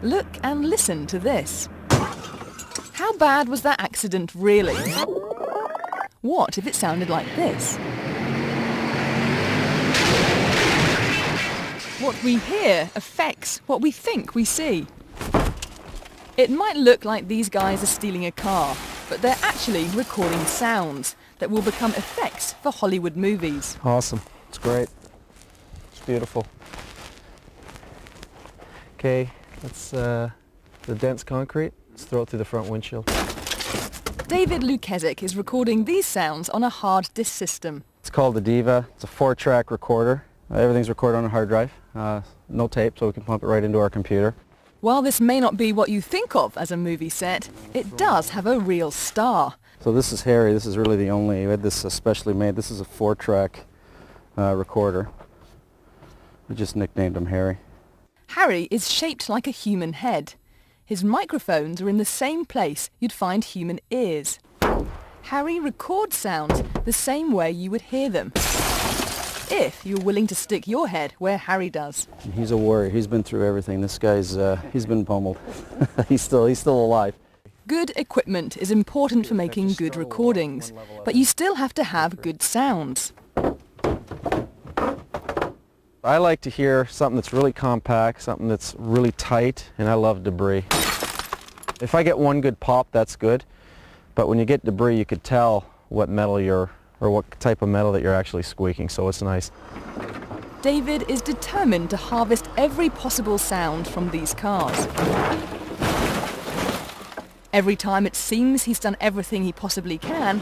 Look and listen to this. How bad was that accident really? What if it sounded like this? What we hear affects what we think we see. It might look like these guys are stealing a car, but they're actually recording sounds that will become effects for Hollywood movies. Awesome. It's great. It's beautiful. Okay, that's the dense concrete. Let's throw it through the front windshield. David Lukezic is recording these sounds on a hard disk system. It's called the Diva. It's a 4-track recorder. Everything's recorded on a hard drive. No tape, so we can pump it right into our computer. While this may not be what you think of as a movie set, it does have a real star. So this is Harry. This is really the only, we had this specially made. This is a 4-track recorder. We just nicknamed him Harry. Harry is shaped like a human head. His microphones are in the same place you'd find human ears. Harry records sounds the same way you would hear them, if you're willing to stick your head where Harry does. He's a warrior. He's been through everything. This guy's, he's been pummeled. he's still alive. Good equipment is important for making good recordings, but you still have to have good sounds. I like to hear something that's really compact, something that's really tight, and I love debris. If I get one good pop, that's good, but when you get debris, you could tell what metal or what type of metal that you're actually squeaking, so it's nice. David is determined to harvest every possible sound from these cars. Every time it seems he's done everything he possibly can,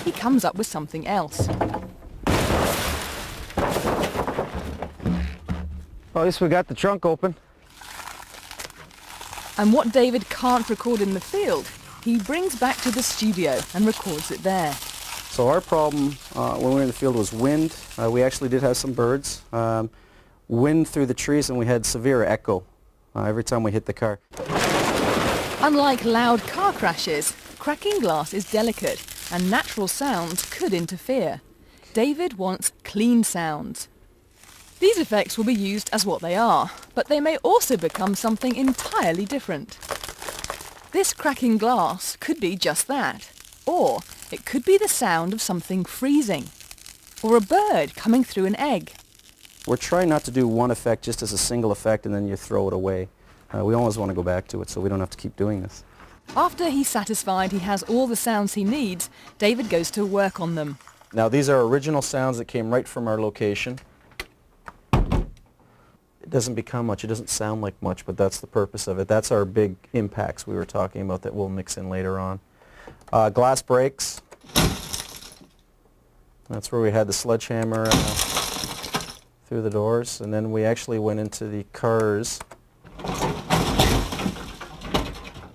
he comes up with something else. Well, at least we got the trunk open. And what David can't record in the field, he brings back to the studio and records it there. So our problem when we were in the field was wind. We actually did have some birds. Wind through the trees, and we had severe echo every time we hit the car. Unlike loud car crashes, cracking glass is delicate and natural sounds could interfere. David wants clean sounds. These effects will be used as what they are, but they may also become something entirely different. This cracking glass could be just that, or it could be the sound of something freezing, or a bird coming through an egg. We're trying not to do one effect just as a single effect and then you throw it away. We always want to go back to it so we don't have to keep doing this. After he's satisfied he has all the sounds he needs, David goes to work on them. Now these are original sounds that came right from our location. It doesn't become much, it doesn't sound like much, but that's the purpose of it. That's our big impacts we were talking about that we'll mix in later on. Glass breaks. That's where we had the sledgehammer through the doors, and then we actually went into the cars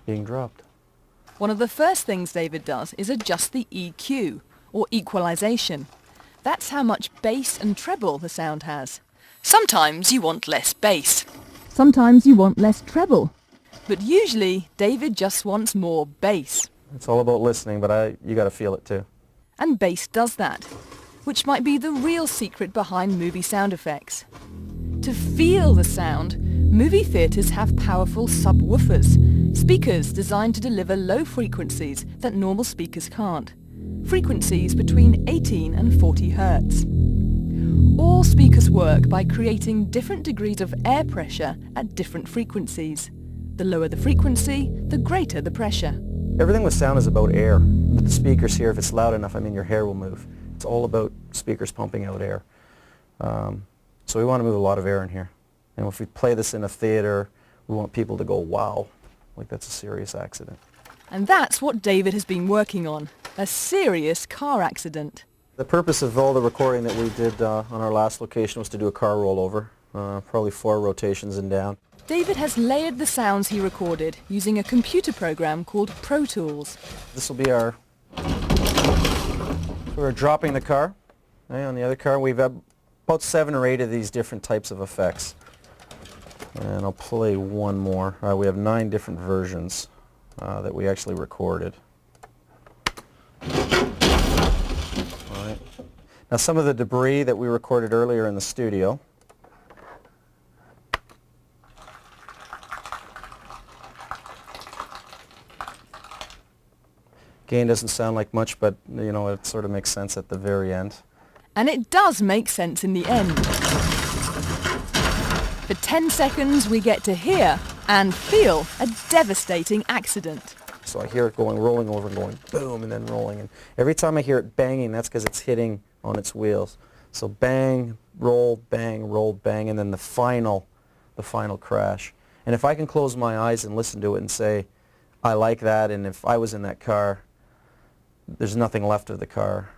being dropped. One of the first things David does is adjust the EQ, or equalization. That's how much bass and treble the sound has. Sometimes you want less bass. Sometimes you want less treble. But usually, David just wants more bass. It's all about listening, but you got to feel it too. And bass does that, which might be the real secret behind movie sound effects. To feel the sound, movie theatres have powerful subwoofers, speakers designed to deliver low frequencies that normal speakers can't. Frequencies between 18 and 40 hertz. All speakers work by creating different degrees of air pressure at different frequencies. The lower the frequency, the greater the pressure. Everything with sound is about air. With the speakers here, if it's loud enough, your hair will move. It's all about speakers pumping out air. So we want to move a lot of air in here. And if we play this in a theater, we want people to go, wow, like that's a serious accident. And that's what David has been working on, a serious car accident. The purpose of all the recording that we did on our last location was to do a car rollover, probably 4 rotations and down. David has layered the sounds he recorded using a computer program called Pro Tools. This will be our... We're dropping the car. Okay, on the other car, we've had about 7 or 8 of these different types of effects. And I'll play one more. We have 9 different versions that we actually recorded. All right. Now some of the debris that we recorded earlier in the studio. Gain doesn't sound like much, but you know, it sort of makes sense at the very end. And it does make sense in the end. For 10 seconds we get to hear and feel a devastating accident. So I hear it going, rolling over and going boom, and then rolling. And every time I hear it banging, that's because it's hitting on its wheels. So bang, roll, bang, and then the final crash. And if I can close my eyes and listen to it and say, I like that, and if I was in that car, there's nothing left of the car,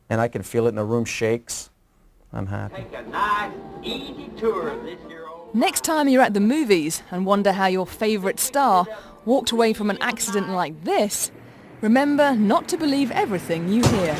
and I can feel it and the room shakes, I'm happy. Take a nice, easy tour of this here old... Next time you're at the movies and wonder how your favourite star walked away from an accident like this, remember not to believe everything you hear.